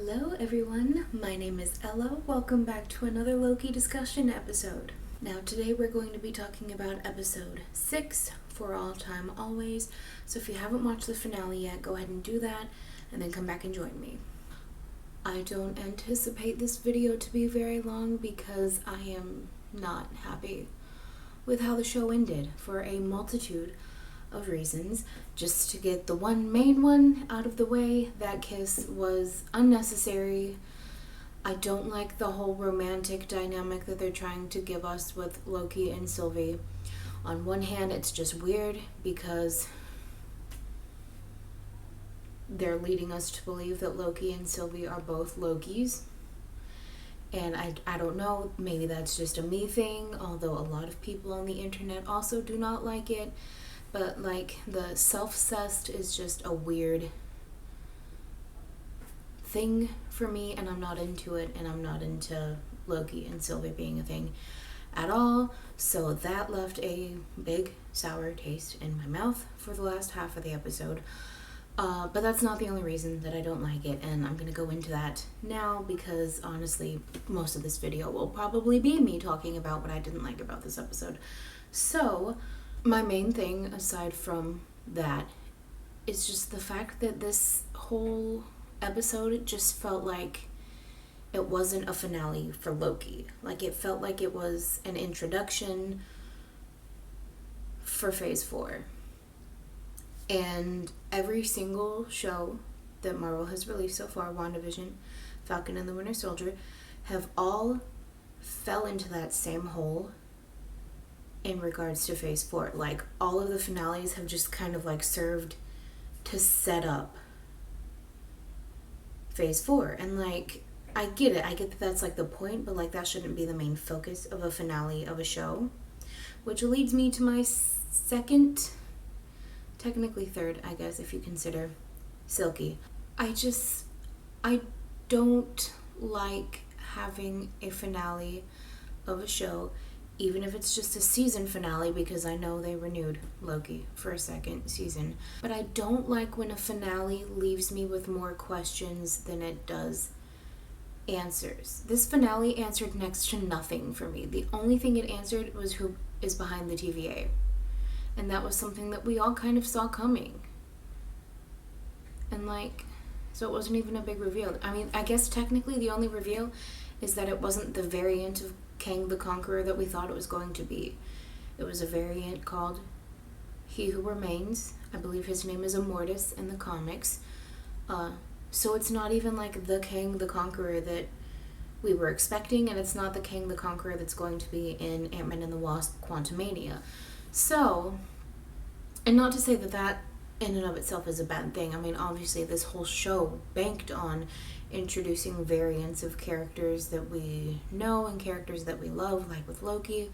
Hello everyone, my name is Ella. Welcome back to another Loki discussion episode. Now today we're going to be talking about episode 6, For All Time Always. So if you haven't watched the finale yet, go ahead and do that and then come back and join me. I don't anticipate this video to be very long because I am not happy with how the show ended for a multitude of reasons. Just to get the main one out of the way, that kiss was unnecessary. I don't like the whole romantic dynamic that they're trying to give us with Loki and Sylvie. On one hand, it's just weird because they're leading us to believe that Loki and Sylvie are both Lokis. And I don't know, maybe that's just a me thing, although a lot of people on the internet also do not like it. But, the self-cessed is just a weird thing for me, and I'm not into it, and I'm not into Loki and Sylvie being a thing at all. So that left a big sour taste in my mouth for the last half of the episode. But that's not the only reason that I don't like it, and I'm going to go into that now because, honestly, most of this video will probably be me talking about what I didn't like about this episode. So my main thing, aside from that, is just the fact that this whole episode just felt like it wasn't a finale for Loki. It felt like it was an introduction for Phase 4. And every single show that Marvel has released so far, WandaVision, Falcon and the Winter Soldier, have all fell into that same hole in regards to Phase 4. All of the finales have just kind of served to set up Phase 4. And I get it. I get that that's the point, but that shouldn't be the main focus of a finale of a show. Which leads me to my second, technically third, I guess, if you consider Silky. I don't like having a finale of a show, even if it's just a season finale, because I know they renewed Loki for a second season. But I don't like when a finale leaves me with more questions than it does answers. This finale answered next to nothing for me. The only thing it answered was who is behind the TVA. And that was something that we all kind of saw coming. And so it wasn't even a big reveal. I mean, I guess technically the only reveal is that it wasn't the variant of Kang the Conqueror that we thought it was going to be. It was a variant called He Who Remains. I believe his name is Immortus in the comics. So it's not even the Kang the Conqueror that we were expecting, and it's not the Kang the Conqueror that's going to be in Ant-Man and the Wasp: Quantumania. So, and not to say that that in and of itself is a bad thing. I mean, obviously this whole show banked on introducing variants of characters that we know and characters that we love, like with Loki.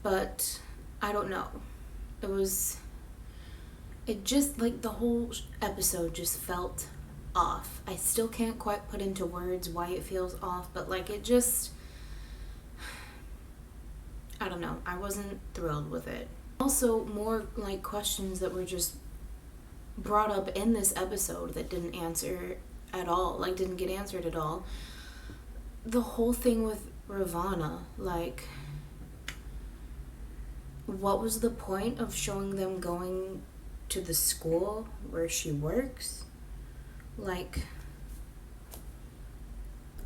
But I don't know. It just, the whole episode just felt off. I still can't quite put into words why it feels off, but it just, I don't know. I wasn't thrilled with it. Also, more questions that were just brought up in this episode that didn't answer at all, didn't get answered at all. The whole thing with Ravonna, what was the point of showing them going to the school where she works? What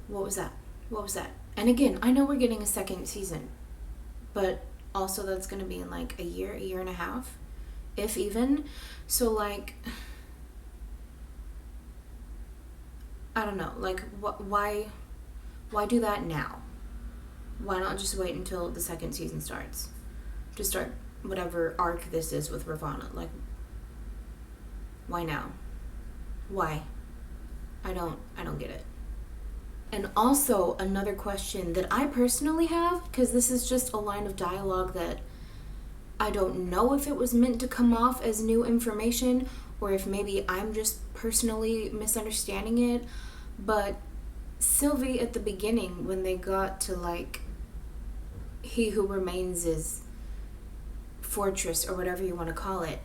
was that? What was that? And again, I know we're getting a second season, but also that's going to be in a year and a half, if even. So I don't know, why do that now? Why not just wait until the second season starts to start whatever arc this is with Ravonna? Why now? Why? I don't get it. And also another question that I personally have, because this is just a line of dialogue that I don't know if it was meant to come off as new information or if maybe I'm just personally misunderstanding it, but Sylvie at the beginning, when they got to He Who Remains' fortress or whatever you want to call it,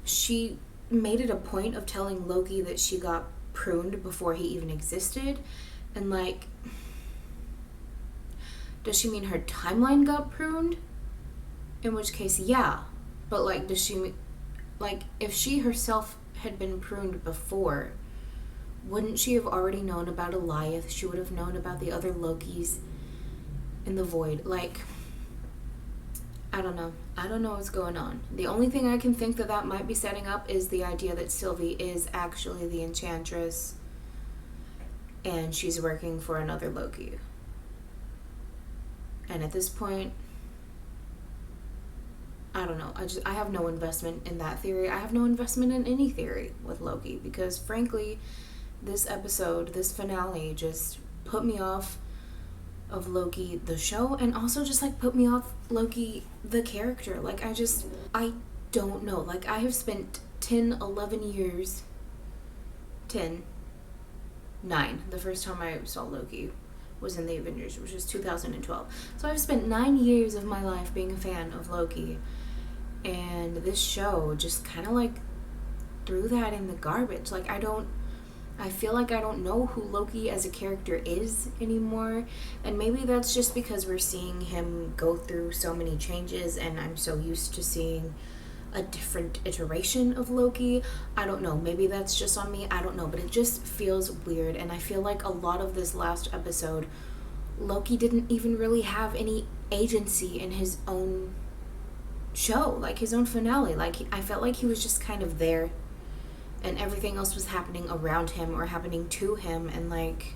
she made it a point of telling Loki that she got pruned before he even existed. And like, does she mean her timeline got pruned? In which case, yeah. But like, does she, like, if she herself had been pruned before, wouldn't she have already known about Eliath? She would have known about the other Lokis in the void. Like, I don't know. I don't know what's going on. The only thing I can think that might be setting up is the idea that Sylvie is actually the Enchantress and she's working for another Loki. And at this point, I don't know. I have no investment in that theory. I have no investment in any theory with Loki because frankly, this episode, this finale just put me off of Loki the show, and also just like put me off Loki the character. Like I don't know. Like I have spent 11 years, 9, the first time I saw Loki was in the Avengers, which was 2012. So I've spent 9 years of my life being a fan of Loki, and this show just kind of like threw that in the garbage. Like I feel like I don't know who Loki as a character is anymore, and maybe that's just because we're seeing him go through so many changes and I'm so used to seeing a different iteration of Loki. I don't know, maybe that's just on me, I don't know, but it just feels weird. And I feel like a lot of this last episode, Loki didn't even really have any agency in his own show, like his own finale. Like I felt like he was just kind of there and everything else was happening around him or happening to him, and like,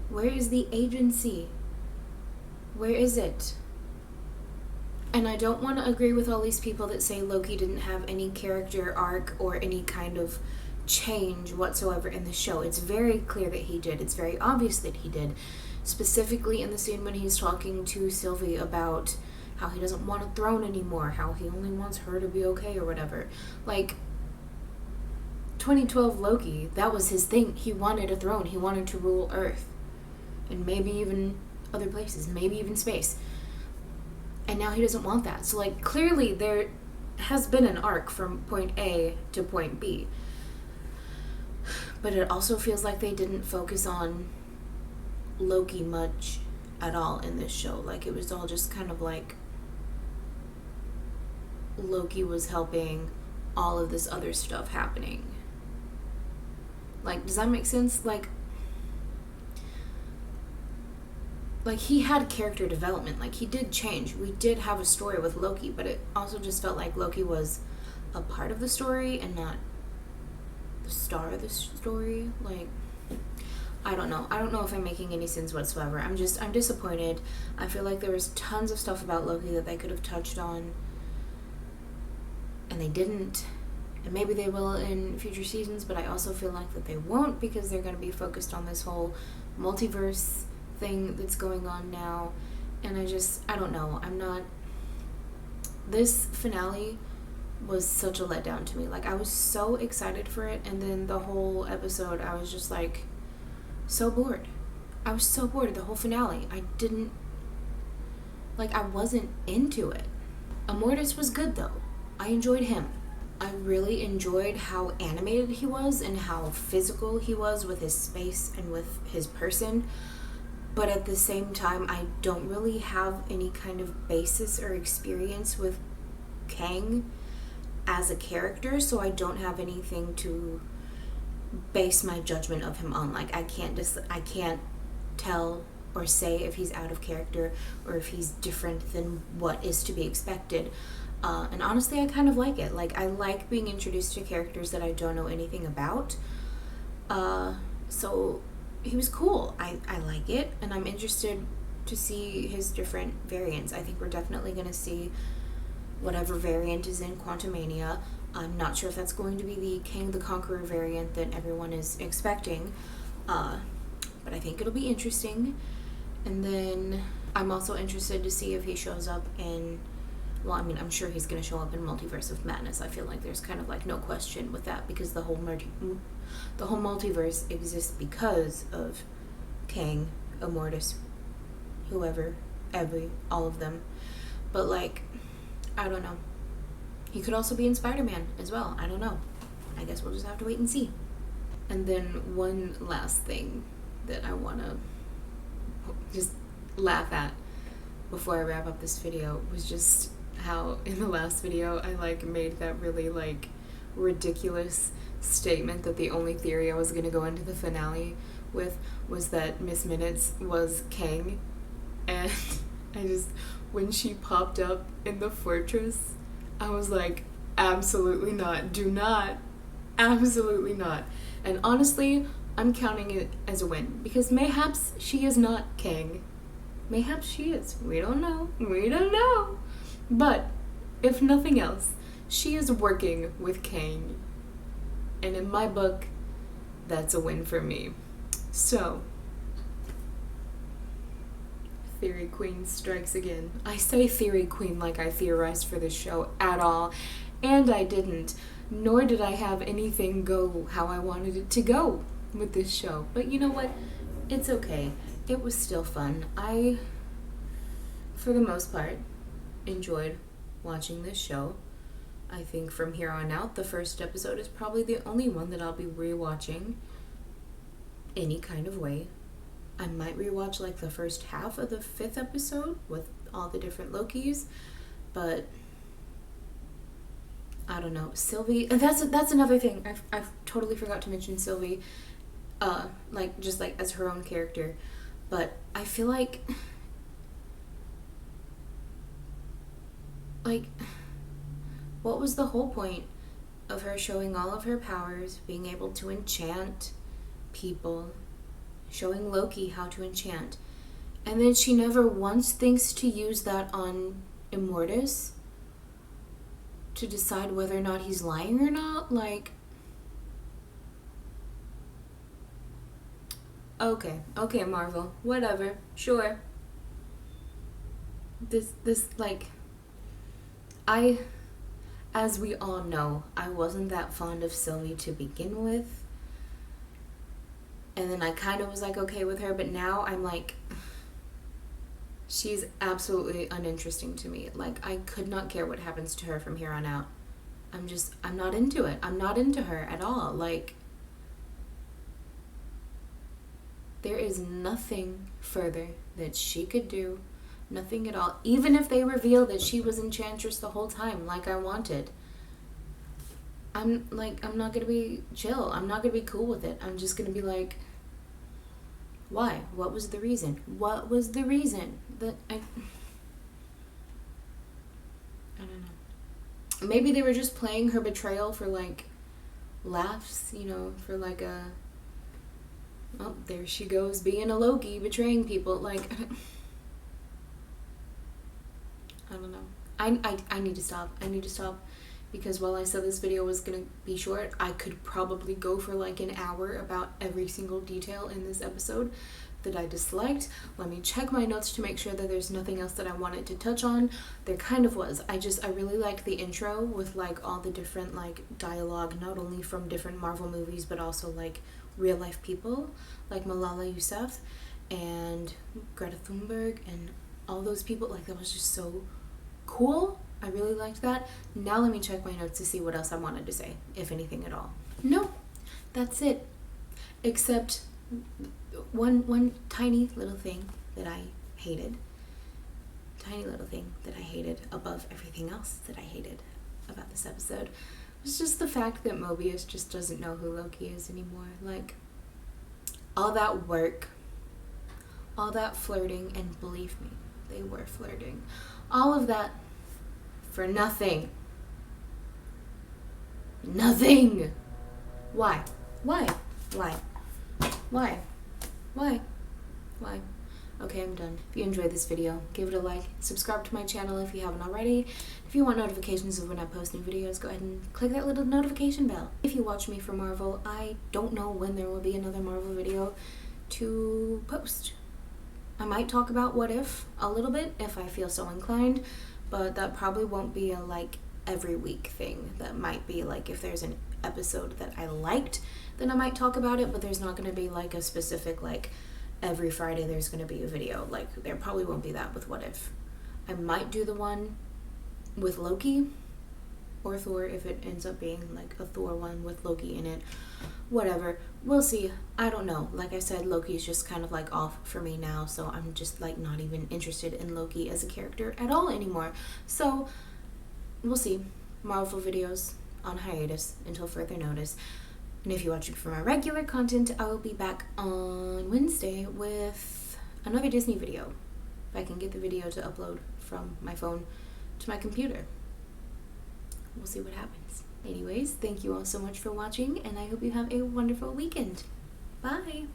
where is the agency? Where is it? And I don't want to agree with all these people that say Loki didn't have any character arc or any kind of change whatsoever in the show. It's very clear that he did. It's very obvious that he did. Specifically in the scene when he's talking to Sylvie about how he doesn't want a throne anymore, how he only wants her to be okay or whatever. Like, 2012 Loki, that was his thing. He wanted a throne. He wanted to rule Earth. And maybe even other places. Maybe even space. And now he doesn't want that. So, like, clearly there has been an arc from point A to point B. But it also feels like they didn't focus on Loki much at all in this show. Like, it was all just kind of like Loki was helping all of this other stuff happening. Like, does that make sense? Like he had character development. Like, he did change. We did have a story with Loki, but it also just felt like Loki was a part of the story and not the star of the story. Like, I don't know. I don't know if I'm making any sense whatsoever. I'm disappointed. I feel like there was tons of stuff about Loki that they could have touched on, and they didn't. And maybe they will in future seasons, but I also feel like that they won't because they're going to be focused on this whole multiverse thing that's going on now. And I don't know. This finale was such a letdown to me. Like, I was so excited for it, and then the whole episode, I was just like, so bored. I was so bored of the whole finale. I wasn't into it. Immortus was good, though. I enjoyed him. I really enjoyed how animated he was and how physical he was with his space and with his person. But at the same time, I don't really have any kind of basis or experience with Kang as a character, so I don't have anything to base my judgment of him on. Like, I can't tell or say if he's out of character or if he's different than what is to be expected. And honestly, I kind of like it. Like, I like being introduced to characters that I don't know anything about. So he was cool. I like it, and I'm interested to see his different variants. I think we're definitely going to see whatever variant is in Quantumania. I'm not sure if that's going to be the Kang the Conqueror variant that everyone is expecting, but I think it'll be interesting. And then I'm also interested to see if he shows up in, well, I mean, I'm sure he's going to show up in Multiverse of Madness. I feel like there's kind of like no question with that, because the whole multiverse exists because of Kang, Immortus, whoever, all of them. But like, I don't know. He could also be in Spider-Man as well. I don't know. I guess we'll just have to wait and see. And then one last thing that I want to just laugh at before I wrap up this video was just how in the last video I like made that really like ridiculous statement that the only theory I was going to go into the finale with was that Miss Minutes was Kang. And I just, when she popped up in the fortress, I was like, absolutely not, do not, absolutely not. And honestly, I'm counting it as a win, because mayhaps she is not Kang. Mayhaps she is. We don't know. We don't know. But, if nothing else, she is working with Kang. And in my book, that's a win for me. So, Theory Queen strikes again. I say Theory Queen like I theorized for this show at all, and I didn't. Nor did I have anything go how I wanted it to go with this show. But you know what? It's okay. It was still fun. I, for the most part, enjoyed watching this show. I think from here on out, the first episode is probably the only one that I'll be rewatching any kind of way. I might rewatch like the first half of the 5th episode with all the different Lokis, but I don't know. Sylvie, and that's another thing. I've totally forgot to mention Sylvie, like just like as her own character, but I feel like what was the whole point of her showing all of her powers, being able to enchant people, showing Loki how to enchant, and then she never once thinks to use that on Immortus to decide whether or not he's lying or not? Like, okay, Marvel, whatever, sure. This like, as we all know, I wasn't that fond of Sylvie to begin with. And then I kind of was like okay with her, but now I'm like, she's absolutely uninteresting to me. Like, I could not care what happens to her from here on out. I'm not into it. I'm not into her at all. Like, there is nothing further that she could do. Nothing at all. Even if they reveal that she was Enchantress the whole time, like I wanted. I'm not gonna be chill. I'm not gonna be cool with it. I'm just gonna be like, why? What was the reason? What was the reason? That I don't know. Maybe they were just playing her betrayal for like laughs, you know, for like a, oh, there she goes being a Loki, betraying people. Like, I don't know. I need to stop. I need to stop. Because while I said this video was going to be short, I could probably go for like an hour about every single detail in this episode that I disliked. Let me check my notes to make sure that there's nothing else that I wanted to touch on. There kind of was. I really liked the intro with like all the different like dialogue, not only from different Marvel movies, but also like real life people, like Malala Yousafzai and Greta Thunberg and all those people. Like, that was just so cool. I really liked that. Now let me check my notes to see what else I wanted to say, if anything at all. No, that's it. Except one tiny little thing that I hated. Tiny little thing that I hated above everything else that I hated about this episode was just the fact that Mobius just doesn't know who Loki is anymore. Like, all that work, all that flirting, and believe me, they were flirting. All of that for nothing. Nothing. Why? Why? Why? Why? Why? Why? Okay, I'm done. If you enjoyed this video, give it a like. Subscribe to my channel if you haven't already. If you want notifications of when I post new videos, go ahead and click that little notification bell. If you watch me for Marvel, I don't know when there will be another Marvel video to post. I might talk about What If a little bit if I feel so inclined, but that probably won't be a like every week thing. That might be like if there's an episode that I liked, then I might talk about it, but there's not going to be like a specific like every Friday there's going to be a video. Like, there probably won't be that with What If. I might do the one with Loki, or Thor if it ends up being like a Thor one with Loki in it. Whatever. We'll see. I don't know. Like I said, Loki is just kind of like off for me now, so I'm just like not even interested in Loki as a character at all anymore. So we'll see. Marvel videos on hiatus until further notice. And if you're watching for my regular content, I will be back on Wednesday with another Disney video. If I can get the video to upload from my phone to my computer. We'll see what happens. Anyways, thank you all so much for watching, and I hope you have a wonderful weekend. Bye!